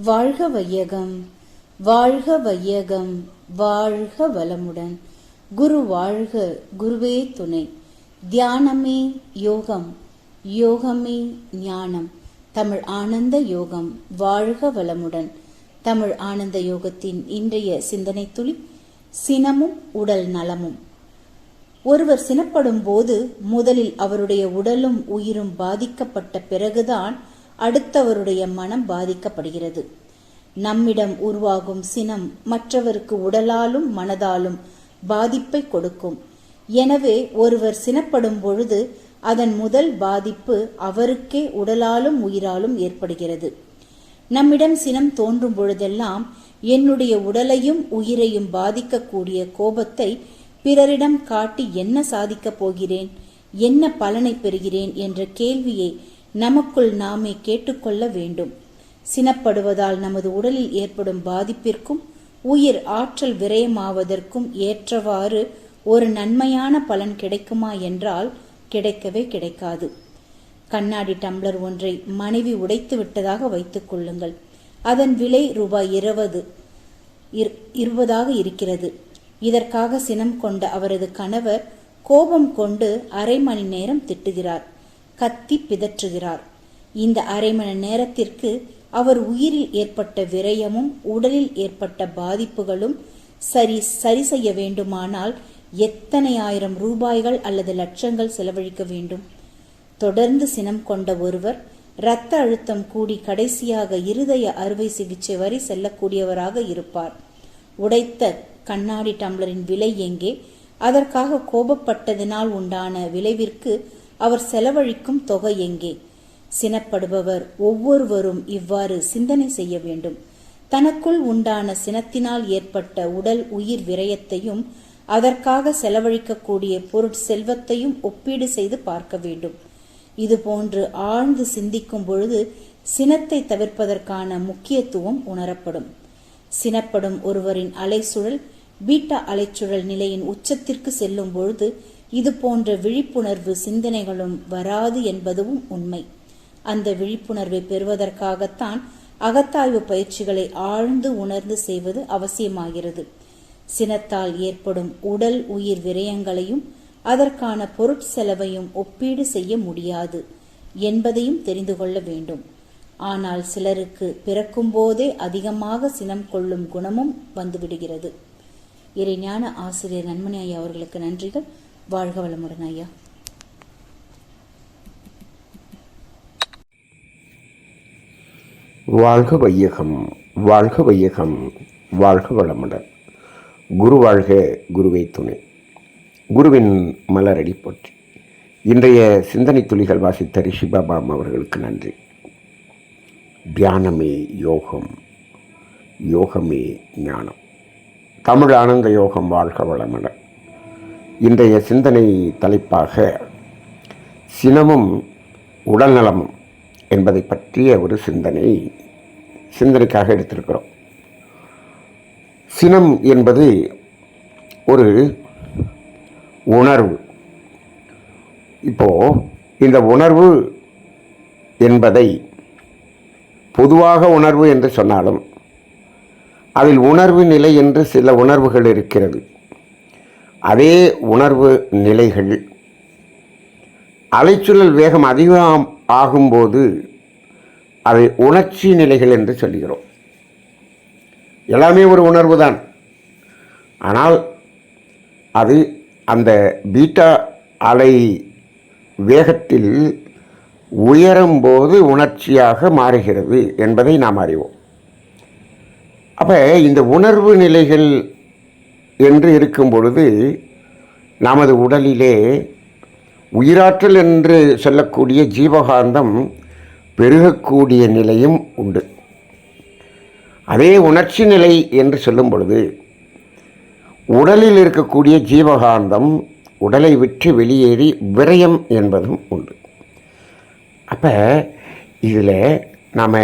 வாழ்க வையகம், வாழ்க வையகம், வாழ்க வளமுடன். குரு வாழ்க, குருவே துணை. தியானமே யோகம், யோகமே ஞானம். தமிழ் ஆனந்த யோகம். வாழ்க வளமுடன். தமிழ் ஆனந்த யோகத்தின் இன்றைய சிந்தனை துளி, சினமும் உடல் நலமும். ஒருவர் சினப்படும் போது முதலில் அவருடைய உடலும் உயிரும் பாதிக்கப்பட்ட பிறகுதான் அடுத்தவருடைய மனம் பாதிக்கப்படுகிறது. நம்மிடம் உருவாகும் சினம் மற்றவருக்கு உடலாலும் மனதாலும் பாதிப்பை கொடுக்கும். எனவே ஒருவர் சினப்படும் பொழுது அதன் முதல் பாதிப்பு அவருக்கே உடலாலும் உயிராலும் ஏற்படுகிறது. நம்மிடம் சினம் தோன்றும் பொழுதெல்லாம் என்னுடைய உடலையும் உயிரையும் பாதிக்கக்கூடிய கோபத்தை பிறரிடம் காட்டி என்ன சாதிக்கப் போகிறேன், என்ன பலனை பெறுகிறேன் என்ற கேள்வியை நமக்குள் நாமே கேட்டுக்கொள்ள வேண்டும். சினப்படுவதால் நமது உடலில் ஏற்படும் பாதிப்பிற்கும் உயிர் ஆற்றல் விரயமாவதற்கும் ஏற்றவாறு ஒரு நன்மையான பலன் கிடைக்குமா என்றால் கிடைக்கவே கிடைக்காது. கண்ணாடி டம்ளர் ஒன்றை மனைவி உடைத்து விட்டதாக வைத்துக் கொள்ளுங்கள். அதன் விலை ரூபாய் 20 இருக்கிறது. இதற்காக சினம் கொண்ட அவரது கணவர் கோபம் கொண்டு அரை மணி நேரம் திட்டுகிறார், கத்தி பிதற்றுகிறார். இந்த அரை மணி நேரத்திற்கு அவர் உயிரில் ஏற்பட்ட விரயமும் உடலில் ஏற்பட்ட பாதிப்புகளும் சரி செய்ய வேண்டுமானால் எத்தனை ஆயிரம் ரூபாய்கள் அல்லது லட்சங்கள் செலவழிக்க வேண்டும். தொடர்ந்து சினம் கொண்ட ஒருவர் இரத்த அழுத்தம் கூடி கடைசியாக இருதய அறுவை சிகிச்சை வரை செல்லக்கூடியவராக இருப்பார். உடைத்த கண்ணாடி டம்ளரின் விலை எங்கே? அதற்காக கோபப்பட்டதினால் உண்டான விளைவிற்கு அவர் செலவழிக்கும் தொகை எங்கே? சினப்படுபவர் ஒவ்வொருவரும் இவ்வாறு சிந்தனை செய்ய வேண்டும். தனக்குள் உண்டான சினத்தினால் ஏற்பட்ட உடல் உயிர் விரயத்தையும் அதற்காக செலவழிக்கக்கூடிய பொருட்செல்வத்தையும் ஒப்பீடு செய்து பார்க்க வேண்டும். இதுபோன்று ஆழ்ந்து சிந்திக்கும் பொழுது சினத்தை தவிர்ப்பதற்கான முக்கியத்துவம் உணரப்படும். சினப்படும் ஒருவரின் அலைச்சுழல் பீட்டா அலைச்சுழல் நிலையின் உச்சத்திற்கு செல்லும் பொழுது இது போன்ற விழிப்புணர்வு சிந்தனைகளும் வராது என்பதும் உண்மை. அந்த விழிப்புணர்வை பெறுவதற்காகத்தான் அகத்தாய்வு பயிற்சிகளை ஆழ்ந்து உணர்ந்து செய்வது அவசியமாகிறது. சினத்தால் ஏற்படும் உடல் உயிர் விரயங்களையும் அதற்கான பொருட்செலவையும் ஒப்பீடு செய்ய முடியாது என்பதையும் தெரிந்து கொள்ள வேண்டும். ஆனால் சிலருக்கு பிறக்கும் போதே அதிகமாக சினம் கொள்ளும் குணமும் வந்துவிடுகிறது. இறைஞான ஆசிரியர் நன்மணி ஐயா அவர்களுக்கு நன்றிகள். வாழ்க வளமுடன் ஐயா. வாழ்க வையகம், வாழ்க வையகம், வாழ்க வளமுடன். குரு வாழ்க, குருவே துணை. குருவின் மலரடி போற்றி. இன்றைய சிந்தனை துளிகள் வாசித்த ரிஷிபாபாம் அவர்களுக்கு நன்றி. தியானமே யோகம், யோகமே ஞானம். தமிழ் ஆனந்த யோகம். வாழ்க வளமுடன். இன்றைய சிந்தனை தலைப்பாக சினமும் உடல்நலமும் என்பதை பற்றிய ஒரு சிந்தனைக்காக எடுத்திருக்கிறோம். சினம் என்பது ஒரு உணர்வு. இந்த உணர்வு என்பதை பொதுவாக உணர்வு என்று சொன்னாலும் அதில் உணர்வு நிலை என்று சில உணர்வுகள் இருக்கிறது. அதே உணர்வு நிலைகள் அலைச்சுழல் வேகம் அதிகம் ஆகும்போது அதை உணர்ச்சி நிலைகள் என்று சொல்கிறோம். எல்லாமே ஒரு உணர்வு தான். ஆனால் அது அந்த பீட்டா அலை வேகத்தில் உயரும்போது உணர்ச்சியாக மாறுகிறது என்பதை நாம் அறிவோம். அப்போ இந்த உணர்வு நிலைகள் என்று இருக்கும் பொழுது நமது உடலிலே உயிராற்றல் என்று சொல்லக்கூடிய ஜீவகாந்தம் பெருகக்கூடிய நிலையும் உண்டு. அதே உணர்ச்சி நிலை என்று சொல்லும் பொழுது உடலில் இருக்கக்கூடிய ஜீவகாந்தம் உடலை விட்டு வெளியேறி விரயம் என்பதும் உண்டு. அப்போ இதில் நாம்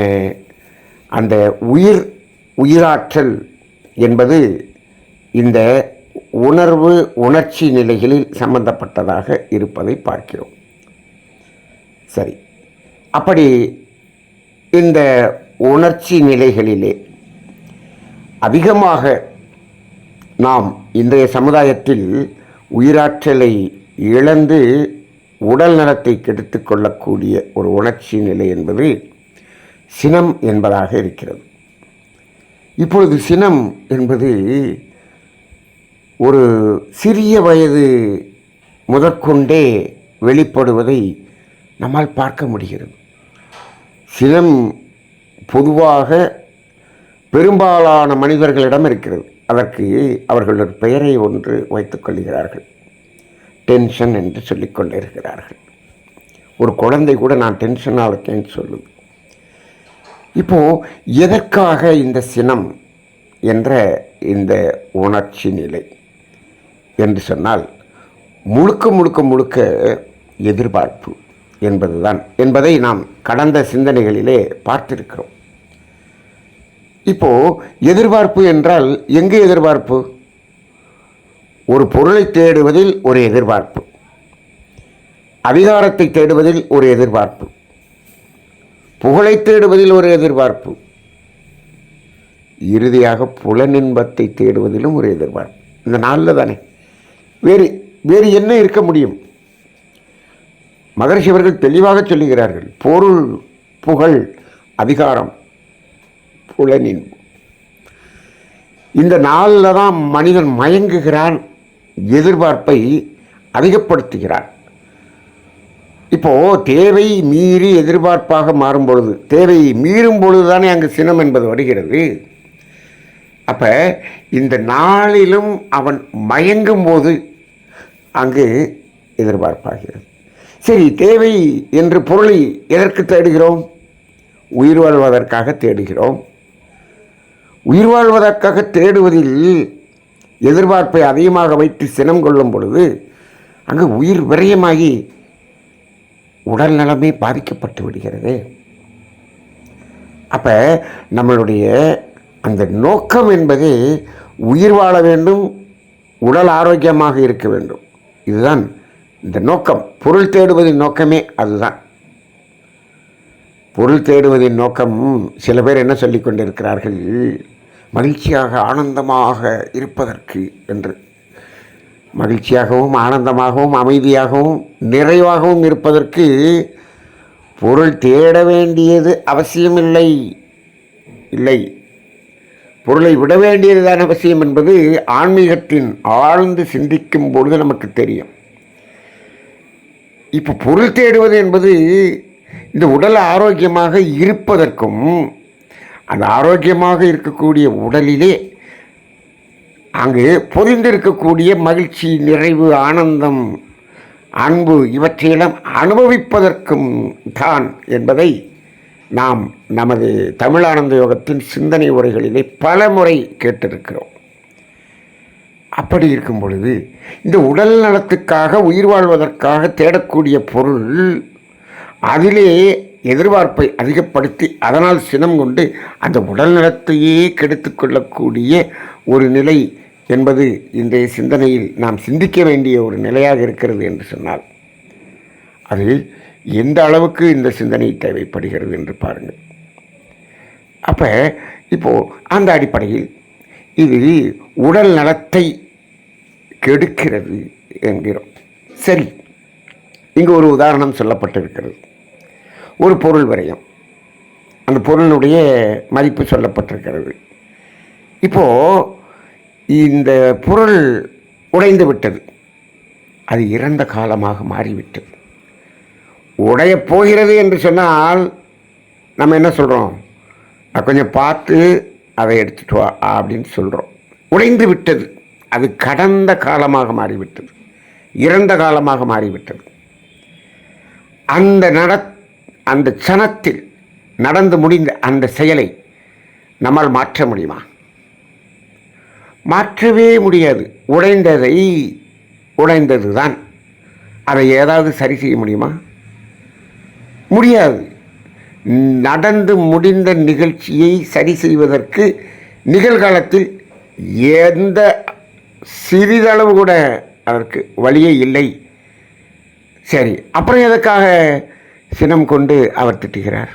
அந்த உயிராற்றல் என்பது இந்த உணர்ச்சி நிலைகளில் சம்பந்தப்பட்டதாக இருப்பதை பார்க்கிறோம். சரி, அப்படி இந்த உணர்ச்சி நிலைகளிலே அதிகமாக நாம் இன்றைய சமுதாயத்தில் உயிராற்றலை இழந்து உடல் நலத்தை கெடுத்து கொள்ளக்கூடிய ஒரு உணர்ச்சி நிலை என்பது சினம் என்பதாக இருக்கிறது. இப்பொழுது சினம் என்பது ஒரு சிறிய வயது முதற்கொண்டே வெளிப்படுவதை நம்மால் பார்க்க முடிகிறது. சினம் பொதுவாக பெரும்பாலான மனிதர்களிடம் இருக்கிறது. அதற்கு அவர்கள் ஒரு பெயரை ஒன்று வைத்துக் கொள்கிறார்கள், டென்ஷன் என்று சொல்லிக்கொண்டே இருக்கிறார்கள். ஒரு குழந்தை கூட நான் டென்ஷனாக இருக்கேன்னு சொல்லுது. இப்போது எதற்காக இந்த சினம் என்ற இந்த உணர்ச்சி நிலை என்று சொன்னால் முழுக்க எதிர்பார்ப்பு என்பதை நாம் கடந்த சிந்தனைகளிலே பார்த்திருக்கிறோம். இப்போது எதிர்பார்ப்பு என்றால் எங்கே எதிர்பார்ப்பு? ஒரு பொருளை தேடுவதில் ஒரு எதிர்பார்ப்பு, அதிகாரத்தை தேடுவதில் ஒரு எதிர்பார்ப்பு, புகழை தேடுவதில் ஒரு எதிர்பார்ப்பு, இறுதியாக புலனின்பத்தை தேடுவதிலும் ஒரு எதிர்பார்ப்பு. இந்த நாளில் தானே வேறு என்ன இருக்க முடியும்? மகரிஷி அவர்கள் தெளிவாக சொல்லுகிறார்கள், பொருள், புகழ், அதிகாரம், புலனின்பம். இந்த நாளில் தான் மனிதன் மயங்குகிறான், எதிர்பார்ப்பை அதிகப்படுத்துகிறான். இப்போது தேவை மீறி எதிர்பார்ப்பாக மாறும் பொழுது, தேவையை மீறும் பொழுது தானே அங்கு சினம் என்பது வருகிறது. அப்போ இந்த நாளிலும் அவன் மயங்கும் போது அங்கு எதிர்பார்ப்பாகிறது. சரி, தேவை என்று பொருளை எதற்கு தேடுகிறோம்? உயிர் வாழ்வதற்காக தேடுகிறோம். உயிர் வாழ்வதற்காக தேடுவதில் எதிர்பார்ப்பை அதிகமாக வைத்து சினம் கொள்ளும் பொழுது அங்கு உயிர் விரயமாகி உடல் நலமே பாதிக்கப்பட்டு விடுகிறது. அப்போ நம்மளுடைய அந்த நோக்கம் என்பது உயிர் வாழ வேண்டும், உடல் ஆரோக்கியமாக இருக்க வேண்டும். இதுதான் இந்த நோக்கம். பொருள் தேடுவதின் நோக்கமே அதுதான். பொருள் தேடுவதின் நோக்கம், சில பேர் என்ன சொல்லிக் கொண்டிருக்கிறார்கள், மகிழ்ச்சியாக ஆனந்தமாக இருப்பதற்கு என்று. மகிழ்ச்சியாகவும் ஆனந்தமாகவும் அமைதியாகவும் நிறைவாகவும் இருப்பதற்கு பொருள் தேட வேண்டியது அவசியமில்லை. இல்லை, பொருளை விட வேண்டியதுதான் அவசியம் என்பது ஆன்மீகத்தின் ஆழ்ந்து சிந்திக்கும் பொழுது நமக்கு தெரியும். இப்போ பொருள் தேடுவது என்பது இந்த உடல் ஆரோக்கியமாக இருப்பதற்கும், அந்த ஆரோக்கியமாக இருக்கக்கூடிய உடலிலே அங்கு பொதிந்திருக்கக்கூடிய மகிழ்ச்சி, நிறைவு, ஆனந்தம், அன்பு இவற்றையெல்லாம் அனுபவிப்பதற்கும் தான் என்பதை நாம் நமது தமிழானந்த யோகத்தின் சிந்தனை உரைகளிலே பல முறை கேட்டிருக்கிறோம். அப்படி இருக்கும் பொழுது இந்த உடல் நலத்துக்காக உயிர் வாழ்வதற்காக தேடக்கூடிய பொருள், அதிலே எதிர்பார்ப்பை அதிகப்படுத்தி அதனால் சினம் கொண்டு அந்த உடல் நலத்தையே கெடுத்து கொள்ளக்கூடிய ஒரு நிலை என்பது இன்றைய சிந்தனையில் நாம் சிந்திக்க வேண்டிய ஒரு நிலையாக இருக்கிறது என்று சொன்னால் அது எந்த அளவுக்கு இந்த சிந்தனை தேவைப்படுகிறது என்று பாருங்கள். அப்போ இப்போது அந்த அடிப்படையில் இது உடல் நலத்தை கெடுக்கிறது என்கிறோம். சரி, இங்கு ஒரு உதாரணம் சொல்லப்பட்டிருக்கிறது. ஒரு பொருள் விரயம், அந்த பொருளுடைய மதிப்பு சொல்லப்பட்டிருக்கிறது. இப்போது இந்த பொருள் உடைந்து விட்டது, அது இறந்த காலமாக மாறிவிட்டது. உடையப் போகிறது என்று சொன்னால் நம்ம என்ன சொல்கிறோம்? கொஞ்சம் பார்த்து அதை எடுத்துட்டு வா அப்படின்னு சொல்கிறோம். உடைந்து விட்டது, அது கடந்த காலமாக மாறிவிட்டது, இறந்த காலமாக மாறிவிட்டது. அந்த க்ஷணத்தில் நடந்து முடிந்த அந்த செயலை நம்மால் மாற்ற முடியுமா? மாற்றவே முடியாது. உடைந்தது தான். அதை ஏதாவது சரி செய்ய முடியுமா? முடியாது. நடந்து முடிந்த நிகழ்ச்சியை சரி செய்வதற்கு நிகழ்காலத்தில் எந்த சிறிதளவு கூட அதற்கு வழியே இல்லை. சரி, அப்புறம் எதற்காக சினம் கொண்டு அவர் திட்டுகிறார்?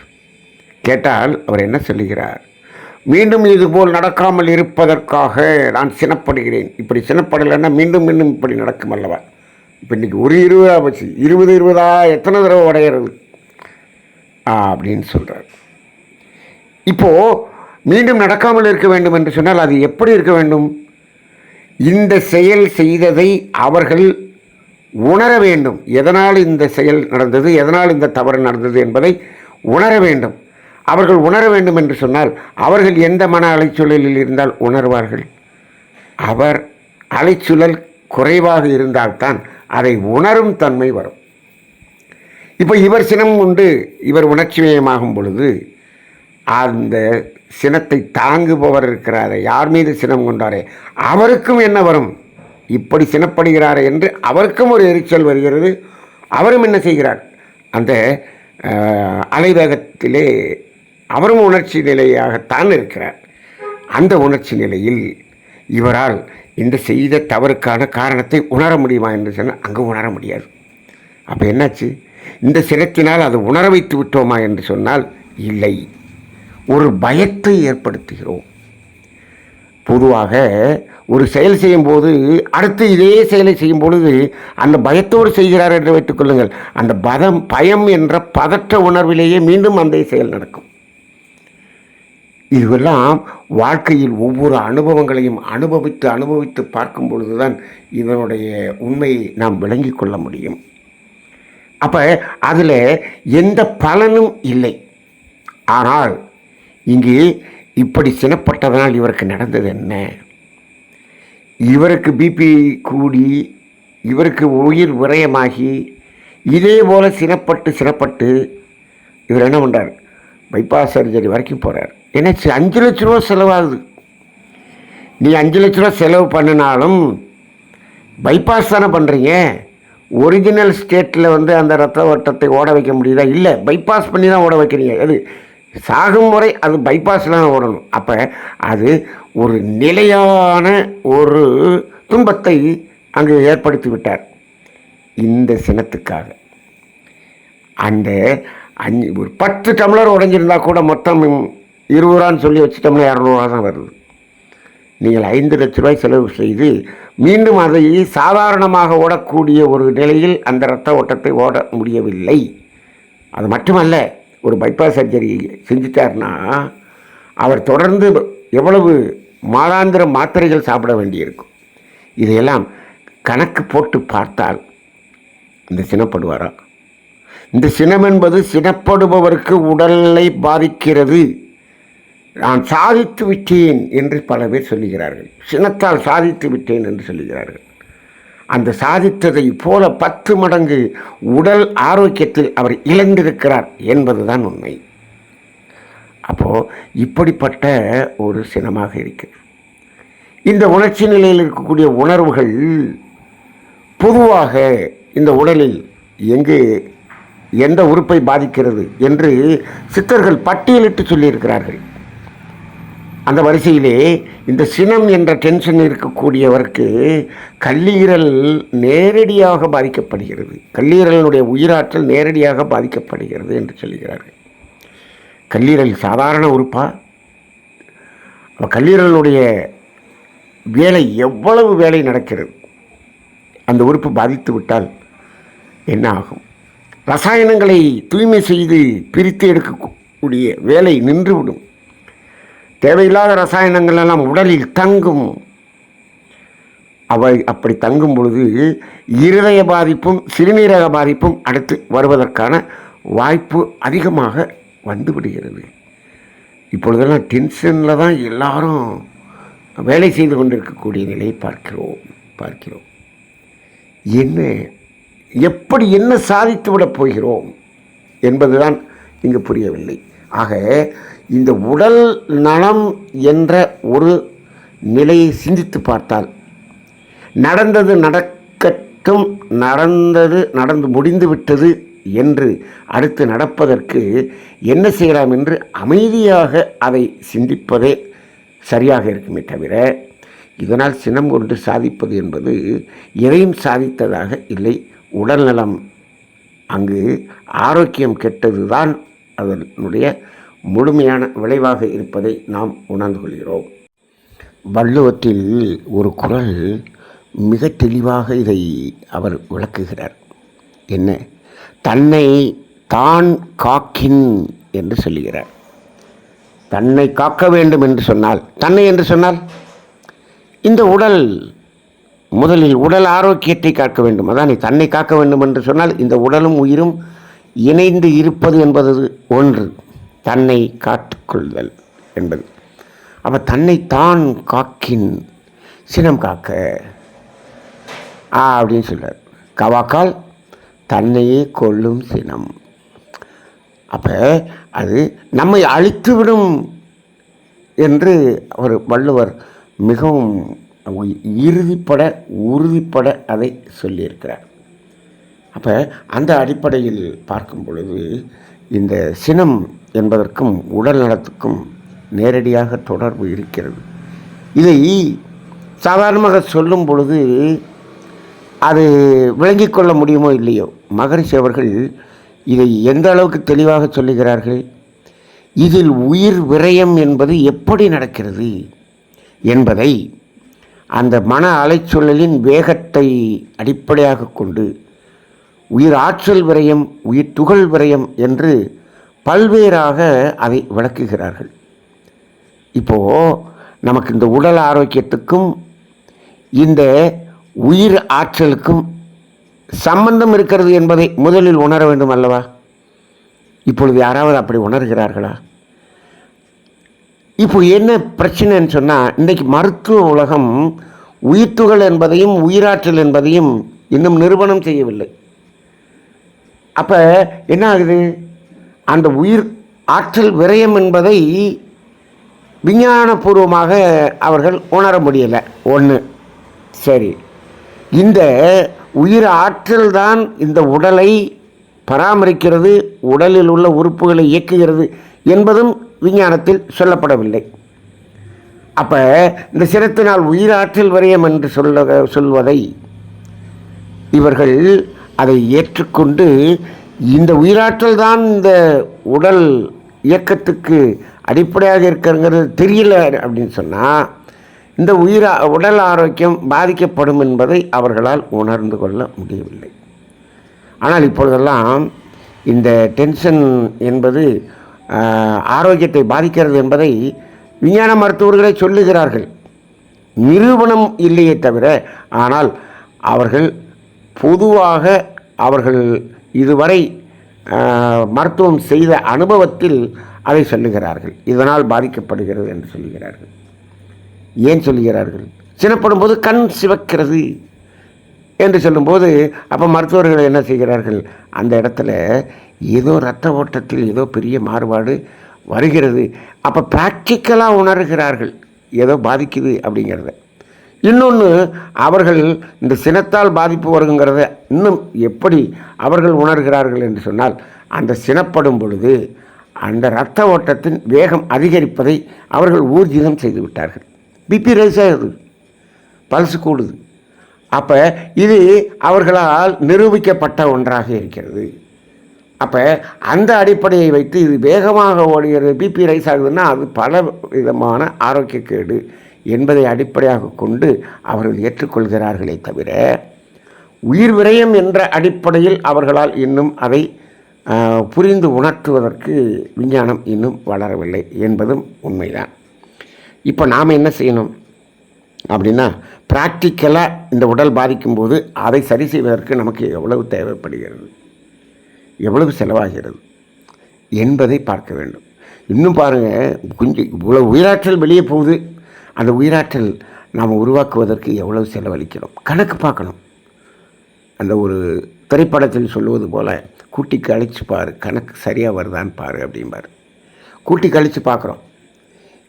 கேட்டால் அவர் என்ன சொல்லுகிறார்? மீண்டும் இதுபோல் நடக்காமல் இருப்பதற்காக நான் சினப்படுகிறேன். இப்படி சினப்படலைன்னா மீண்டும் மீண்டும் இப்படி நடக்கும் அல்லவா? இப்போ இன்றைக்கி ஒரு 20 வச்சு 20 எத்தனை தடவை உடையிறது அப்படின்னு சொல்கிறார். இப்போது மீண்டும் நடக்காமல் இருக்க வேண்டும் என்று சொன்னால் அது எப்படி இருக்க வேண்டும்? இந்த செயல் செய்ததை அவர்கள் உணர வேண்டும். எதனால் இந்த செயல் நடந்தது, எதனால் இந்த தவறு நடந்தது என்பதை உணர வேண்டும். அவர்கள் உணர வேண்டும் என்று சொன்னால் அவர்கள் எந்த மன அலைச்சூழலில் இருந்தால் உணர்வார்கள்? அவர் அலைச்சூழல் குறைவாக இருந்தால்தான் அதை உணரும் தன்மை வரும். இப்போ இவர் சினம் கொண்டு இவர் உணர்ச்சிமயமாகும் பொழுது அந்த சினத்தை தாங்குபவர் இருக்கிறாரே, யார் மீது சினம் கொண்டாரே, அவருக்கும் என்ன வரும்? இப்படி சினப்படுகிறாரே என்று அவருக்கும் ஒரு எரிச்சல் வருகிறது. அவரும் என்ன செய்கிறார்? அந்த அலைவேகத்திலே அவரும் உணர்ச்சி நிலையாகத்தான் இருக்கிறார். அந்த உணர்ச்சி நிலையில் இவரால் இந்த செய்த தவறுக்கான காரணத்தை உணர முடியுமா என்று சொன்னால் அங்கே உணர முடியாது. அப்போ என்னாச்சு? இந்த சினத்தினால் அது உணர வைத்து விட்டோமா என்று சொன்னால் இல்லை. ஒரு பயத்தை ஏற்படுத்துகிறோம். பொதுவாக ஒரு செயல் செய்யும்போது அடுத்து இதே செயலை செய்யும் பொழுது அந்த பயத்தோடு செய்கிறார் என்று வைத்துக் கொள்ளுங்கள். அந்த பயம் என்ற பதற்ற உணர்விலேயே மீண்டும் அந்த செயல் நடக்கும். இதுவெல்லாம் வாழ்க்கையில் ஒவ்வொரு அனுபவங்களையும் அனுபவித்து பார்க்கும் பொழுதுதான் இதனுடைய உண்மையை நாம் விளங்கி கொள்ள முடியும். அப்போ அதில் எந்த பலனும் இல்லை. ஆனால் இங்கே இப்படி சினப்பட்டதனால் இவருக்கு நடந்தது என்ன? இவருக்கு பிபி கூடி இவருக்கு உயிர் விரயமாகி இதே போல் சினப்பட்டு இவர் என்ன பண்ணுறார்? பைபாஸ் சர்ஜரி வரைக்கும் போகிறார். ஏன்னாச்சு 5 லட்ச ரூபா செலவாகுது. நீ 5 லட்ச ரூபா செலவு பண்ணினாலும் பைபாஸ் தானே பண்ணுறீங்க. ஒரிஜினல் ஸ்டேட்டில் அந்த ரத்த ஓட்டத்தை ஓட வைக்க முடியுதா? இல்லை, பைபாஸ் பண்ணி தான் ஓட வைக்கிறீங்க. அது சாகும் முறை அது பைபாஸில் தான் ஓடணும். அப்போ அது ஒரு நிலையான ஒரு துன்பத்தை அங்கு ஏற்படுத்தி விட்டார் இந்த சினத்துக்காக. அந்த ஒரு 10 டம்ளர் உடைஞ்சிருந்தா கூட மொத்தம் 20 ரூபான்னு சொல்லி வச்சுட்டோம்னா 200 ரூபா தான் வருது. நீங்கள் 5 லட்ச ரூபாய் செலவு செய்து மீண்டும் அதை சாதாரணமாக ஓடக்கூடிய ஒரு நிலையில் அந்த இரத்த ஓட்டத்தை ஓட முடியவில்லை. அது மட்டுமல்ல, ஒரு பைபாஸ் சர்ஜரி செஞ்சிட்டார்னா அவர் தொடர்ந்து எவ்வளவு மாதாந்திர மாத்திரைகள் சாப்பிட வேண்டியிருக்கும். இதையெல்லாம் கணக்கு போட்டு பார்த்தால் இந்த சினப்படுவாரா? இந்த சினம் என்பது சினப்படுபவருக்கு உடலை பாதிக்கிறது. நான் சாதித்து விட்டேன் என்று பல பேர் சொல்லுகிறார்கள். சினத்தால் சாதித்து விட்டேன் என்று சொல்லுகிறார்கள். அந்த சாதித்ததை போல 10 மடங்கு உடல் ஆரோக்கியத்தில் அவர் இழந்திருக்கிறார் என்பதுதான் உண்மை. அப்போது இப்படிப்பட்ட ஒரு சினமாக இருக்கு. இந்த உணர்ச்சி நிலையில் இருக்கக்கூடிய உணர்வுகள் பொதுவாக இந்த உடலில் எந்த உறுப்பை பாதிக்கிறது என்று சித்தர்கள் பட்டியலிட்டு சொல்லியிருக்கிறார்கள். அந்த வரிசையிலே இந்த சினம் என்ற டென்ஷன் இருக்கக்கூடியவருக்கு கல்லீரல் நேரடியாக பாதிக்கப்படுகிறது. கல்லீரலினுடைய உயிராற்றல் நேரடியாக பாதிக்கப்படுகிறது என்று சொல்கிறார்கள். கல்லீரல் சாதாரண உறுப்பா? கல்லீரலுடைய வேலை எவ்வளவு வேலை நடக்கிறது. அந்த உறுப்பு பாதித்து விட்டால் என்ன ஆகும்? ரசாயனங்களை தூய்மை செய்து பிரித்து எடுக்கக்கூடிய வேலை நின்றுவிடும். தேவையில்லாத ரசாயனங்கள் எல்லாம் உடலில் தங்கும். அவை அப்படி தங்கும் பொழுது இருதய பாதிப்பும் சிறுநீரக பாதிப்பும் அடுத்து வருவதற்கான வாய்ப்பு அதிகமாக வந்துவிடுகிறது. இப்பொழுதெல்லாம் டென்ஷனில் தான் எல்லாரும் வேலை செய்து கொண்டிருக்கக்கூடிய நிலையை பார்க்கிறோம். என்ன சாதித்து விடப் போகிறோம் என்பதுதான் இங்கு புரியவில்லை. ஆக இந்த உடல் நலம் என்ற ஒரு நிலையை சிந்தித்து பார்த்தால் நடந்தது நடக்கட்டும், நடந்து முடிந்து விட்டது என்று அடுத்து நடப்பதற்கு என்ன செய்யலாம் என்று அமைதியாக அதை சிந்திப்பதே சரியாக இருக்குமே தவிர இதனால் சினம் கொண்டு சாதிப்பது என்பது எதையும் சாதித்ததாக இல்லை. உடல்நலம் அங்கு ஆரோக்கியம் கெட்டது தான் அதனுடைய முழுமையான விளைவாக இருப்பதை நாம் உணர்ந்து கொள்கிறோம். வள்ளுவத்தில் ஒரு குறள் மிக தெளிவாக இதை அவர் விளக்குகிறார். என்ன? தன்னை தான் காக்கின் என்று சொல்லுகிறார். தன்னை காக்க வேண்டும் என்று சொன்னால், தன்னை என்று சொன்னால் இந்த உடல், முதலில் உடல் ஆரோக்கியத்தை காக்க வேண்டும். அதான் தன்னை காக்க வேண்டும் என்று சொன்னால் இந்த உடலும் உயிரும் இணைந்து இருப்பது என்பது ஒன்று, தன்னை காத்துக்கொள்தல் என்பது. அப்போ தன்னை தான் காக்கின் சினம் காக்க அப்படின்னு சொல்கிறார். கவாக்கால் தன்னையே கொல்லும் சினம். அப்போ அது நம்மை அழித்துவிடும் என்று ஒரு வள்ளுவர் மிகவும் உறுதிப்பட அதை சொல்லியிருக்கிறார். அப்போ அந்த அடிப்படையில் பார்க்கும் பொழுது இந்த சினம் என்பதற்கும் உடல் நலத்துக்கும் நேரடியாக தொடர்பு இருக்கிறது. இதை சாதாரணமாக சொல்லும் பொழுது அது விளங்கிக் கொள்ள முடியுமோ இல்லையோ, மகரிஷி அவர்கள் இதை எந்த அளவுக்கு தெளிவாக சொல்லுகிறார்கள். இதில் உயிர் விரயம் என்பது எப்படி நடக்கிறது என்பதை அந்த மன அலைச்சூழலின் வேகத்தை அடிப்படையாக கொண்டு உயிர் ஆற்றல் விரயம், உயிர் துகள் விரயம் என்று பல்வேறாக அதை விளக்குகிறார்கள். இப்போது நமக்கு இந்த உடல் ஆரோக்கியத்துக்கும் இந்த உயிர் ஆற்றலுக்கும் சம்பந்தம் இருக்கிறது என்பதை முதலில் உணர வேண்டும் அல்லவா? இப்பொழுது யாராவது அப்படி உணர்கிறார்களா? இப்போ என்ன பிரச்சனைன்னு சொன்னால், இன்றைக்கு மருத்துவ உலகம் உயிர்த்துகள் என்பதையும் உயிராற்றல் என்பதையும் இன்னும் நிரூபணம் செய்யவில்லை. அப்போ என்ன ஆகுது? அந்த உயிர் ஆற்றல் விரயம் என்பதை விஞ்ஞானபூர்வமாக அவர்கள் உணர முடியலை. ஒன்று. சரி, இந்த உயிர் ஆற்றல் தான் இந்த உடலை பராமரிக்கிறது, உடலில் உள்ள உறுப்புகளை இயக்குகிறது என்பதும் விஞ்ஞானத்தில் சொல்லப்படவில்லை. அப்போ இந்த சிரத்தினால் உயிராற்றல் விரயம் என்று சொல்வதை இவர்கள் அதை ஏற்றுக்கொண்டு இந்த உயிராற்றல் தான் இந்த உடல் இயக்கத்துக்கு அடிப்படையாக இருக்கிறங்கிறது தெரியல அப்படின்னு சொன்னால் இந்த உடல் ஆரோக்கியம் பாதிக்கப்படும் என்பதை அவர்களால் உணர்ந்து கொள்ள முடியவில்லை. ஆனால் இப்பொழுதெல்லாம் இந்த டென்ஷன் என்பது ஆரோக்கியத்தை பாதிக்கிறது என்பதை விஞ்ஞான மருத்துவர்களே சொல்லுகிறார்கள். நிரூபணம் இல்லையே தவிர, ஆனால் அவர்கள் பொதுவாக அவர்கள் இதுவரை மருத்துவம் செய்த அனுபவத்தில் அதை சொல்லுகிறார்கள். இதனால் பாதிக்கப்படுகிறது என்று சொல்லுகிறார்கள். ஏன் சொல்லுகிறார்கள்? சினப்படும் போது கண் சிவக்கிறது என்று சொல்லும்போது அப்போ மருத்துவர்கள் என்ன செய்கிறார்கள்? அந்த இடத்துல ஏதோ இரத்த ஓட்டத்தில் ஏதோ பெரிய மாறுபாடு வருகிறது. அப்போ ப்ராக்டிக்கலாக உணர்கிறார்கள் ஏதோ பாதிக்குது அப்படிங்கிறத. இன்னொன்று, அவர்கள் இந்த சினத்தால் பாதிப்பு வருங்கிறத இன்னும் எப்படி அவர்கள் உணர்கிறார்கள் என்று சொன்னால், அந்த சினப்படும் பொழுது அந்த இரத்த ஓட்டத்தின் வேகம் அதிகரிப்பதை அவர்கள் ஊர்ஜிதம் செய்து விட்டார்கள். பிபி ரைஸ் ஆகுது, பல்ஸ் கூடுது. அப்போ இது அவர்களால் நிரூபிக்கப்பட்ட ஒன்றாக இருக்கிறது. அப்போ அந்த அடிப்படையை வைத்து இது வேகமாக ஓடுகிறது, பிபி ரைஸ் ஆகுதுன்னா அது பல விதமான ஆரோக்கியக்கேடு என்பதை அடிப்படையாக கொண்டு அவர்கள் ஏற்றுக்கொள்கிறார்களே தவிர, உயிர் விரயம் என்ற அடிப்படையில் அவர்களால் இன்னும் அதை புரிந்து உணர்த்துவதற்கு விஞ்ஞானம் இன்னும் வளரவில்லை என்பதும் உண்மைதான். இப்போ நாம் என்ன செய்யணும் அப்படின்னா, ப்ராக்டிக்கலாக இந்த உடல் பாதிக்கும்போது அதை சரி செய்வதற்கு நமக்கு எவ்வளவு தேவைப்படுகிறது, எவ்வளவு செலவாகிறது என்பதை பார்க்க வேண்டும். இன்னும் பாருங்கள், கொஞ்சம் இவ்வளோ உயிராற்றல் வெளியே போகுது, அந்த உயிராற்றல் நாம் உருவாக்குவதற்கு எவ்வளவு செலவழிக்கிறோம் கணக்கு பார்க்கணும். அந்த ஒரு திரைப்படத்தில் சொல்லுவது போல், கூட்டி கழித்து பாரு, கணக்கு சரியாக வருதான்னு பாரு அப்படிம்பார். கூட்டி கழித்து பார்க்குறோம்.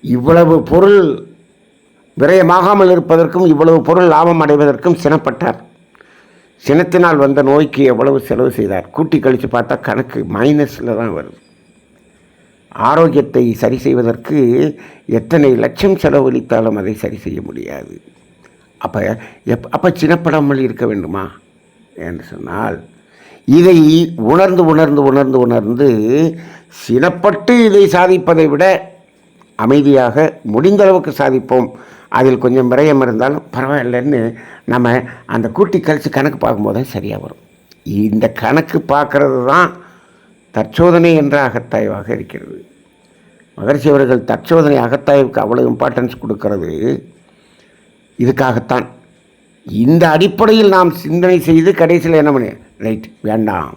இவ்வளவு பொருள் விரயமாகாமல் இருப்பதற்கும் இவ்வளவு பொருள் லாபம் அடைவதற்கும் சினப்பட்டார். சினத்தினால் வந்த நோய்க்கு எவ்வளவு செலவு செய்தார், கூட்டி கழித்து பார்த்தா கணக்கு மைனஸில் தான் வருது. ஆரோக்கியத்தை சரி செய்வதற்கு எத்தனை லட்சம் செலவழித்தாலும் அதை சரி செய்ய முடியாது. அப்போ சினப்படாமல் இருக்க வேண்டுமா என்று சொன்னால், இதை உணர்ந்து உணர்ந்து உணர்ந்து உணர்ந்து சினப்பட்டு இதை சாதிப்பதை விட அமைதியாக முடிந்த அளவுக்கு சாதிப்போம், அதில் கொஞ்சம் விரயம் இருந்தாலும் பரவாயில்லைன்னு நம்ம அந்த கூட்டி கழித்து கணக்கு பார்க்கும்போது தான் சரியாக வரும். இந்த கணக்கு பார்க்கறது தான் தற்சோதனை என்ற அகத்தாய்வாக இருக்கிறது. மகரிஷி அவர்கள் தற்சோதனை அகத்தாய்வுக்கு அவ்வளோ இம்பார்ட்டன்ஸ் கொடுக்கறது இதுக்காகத்தான். இந்த அடிப்படையில் நாம் சிந்தனை செய்து கடைசியில் என்ன பண்ண ரைட் வேண்டாம்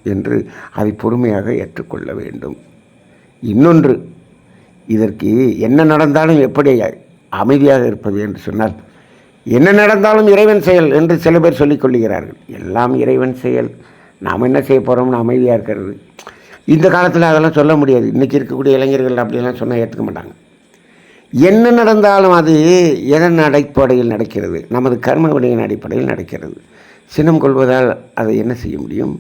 என்று அதை பொறுமையாக ஏற்றுக்கொள்ள வேண்டும். இன்னொன்று, இதற்கு என்ன நடந்தாலும் எப்படி அமைதியாக இருப்பது என்று சொன்னால், என்ன நடந்தாலும் இறைவன் செயல் என்று சில பேர் சொல்லிக் கொள்ளுகிறார்கள். எல்லாம் இறைவன் செயல், நாம் என்ன செய்ய போகிறோம்னு அமைதியாக இருக்கிறது. இந்த காலத்தில் அதெல்லாம் சொல்ல முடியாது. இன்றைக்கி இருக்கக்கூடிய இளைஞர்கள் அப்படிலாம் சொன்னால் ஏற்றுக்க மாட்டாங்க. என்ன நடந்தாலும் அது எதன் அடிப்படையில் நடக்கிறது? நமது கர்ம வினையின் அடிப்படையில் நடக்கிறது. சினம் கொள்வதால் அதை என்ன செய்ய முடியும்?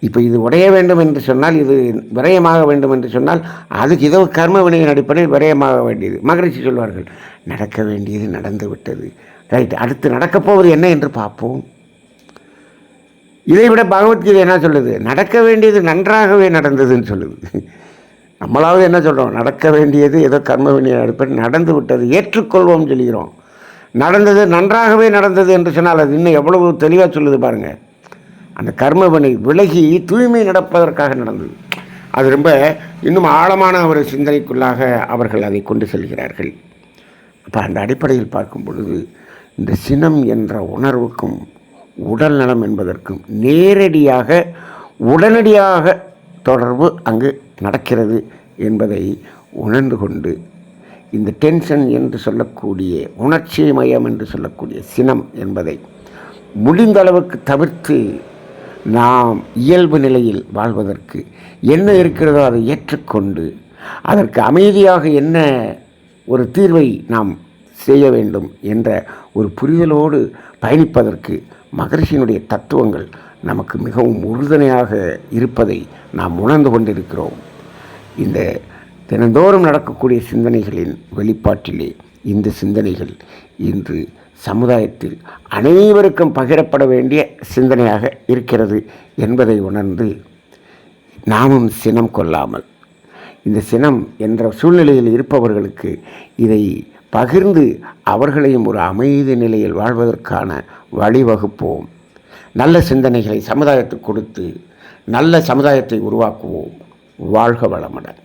இப்போ இது உடைய வேண்டும் என்று சொன்னால், இது விரயமாக வேண்டும் என்று சொன்னால், அதுக்கு ஏதோ கர்ம வினையின் அடிப்படையில் விரயமாக வேண்டியது. மகரிஷி சொல்வார்கள், நடக்க வேண்டியது நடந்து விட்டது, ரைட், அடுத்து நடக்கப் போவது என்ன என்று பார்ப்போம். இதை விட பகவத்கீதை என்ன சொல்லுது? நடக்க வேண்டியது நன்றாகவே நடந்ததுன்னு சொல்லுது. நம்மளாவது என்ன சொல்கிறோம்? நடக்க வேண்டியது ஏதோ கர்ம வினையின் அடிப்படையில் நடந்து விட்டது, ஏற்றுக்கொள்வோம் சொல்கிறோம். நடந்தது நன்றாகவே நடந்தது என்று சொன்னால் அது இன்னும் எவ்வளவு தெளிவாக சொல்லுது பாருங்கள். அந்த கர்மவினை விலகி தூய்மை நடப்பதற்காக நடந்தது. அது ரொம்ப இன்னும் ஆழமான ஒரு சிந்தனைக்குள்ளாக அவர்கள் அதை கொண்டு செல்கிறார்கள். அப்போ அந்த அடிப்படையில் பார்க்கும் பொழுது இந்த சினம் என்ற உணர்வுக்கும் உடல் நலம் என்பதற்கும் நேரடியாக உடனடியாக தொடர்பு அங்கு நடக்கிறது என்பதை உணர்ந்து கொண்டு, இந்த டென்ஷன் என்று சொல்லக்கூடிய உணர்ச்சி மயம் என்று சொல்லக்கூடிய சினம் என்பதை முடிந்த அளவுக்கு தவிர்த்து நாம் இயல்பு நிலையில் வாழ்வதற்கு என்ன இருக்கிறதோ அதை ஏற்றுக்கொண்டு அதற்கு அமைதியாக என்ன ஒரு தீர்வை நாம் செய்ய வேண்டும் என்ற ஒரு புரிதலோடு பயணிப்பதற்கு மகரிஷியினுடைய தத்துவங்கள் நமக்கு மிகவும் உறுதுணையாக இருப்பதை நாம் உணர்ந்து கொண்டிருக்கிறோம். இந்த தினந்தோறும் நடக்கக்கூடிய சிந்தனைகளின் வெளிப்பாட்டிலே இந்த சிந்தனைகள் இன்று சமுதாயத்தில் அனைவருக்கும் பகிரப்பட வேண்டிய சிந்தனையாக இருக்கிறது என்பதை உணர்ந்து நாமும் சினம் கொள்ளாமல், இந்த சினம் என்ற சூழ்நிலையில் இருப்பவர்களுக்கு இதை பகிர்ந்து அவர்களையும் ஒரு அமைதி நிலையில் வாழ்வதற்கான வழிவகுப்போம். நல்ல சிந்தனைகளை சமுதாயத்துக்கு கொடுத்து நல்ல சமுதாயத்தை உருவாக்குவோம். வாழ்க வளமுடன்.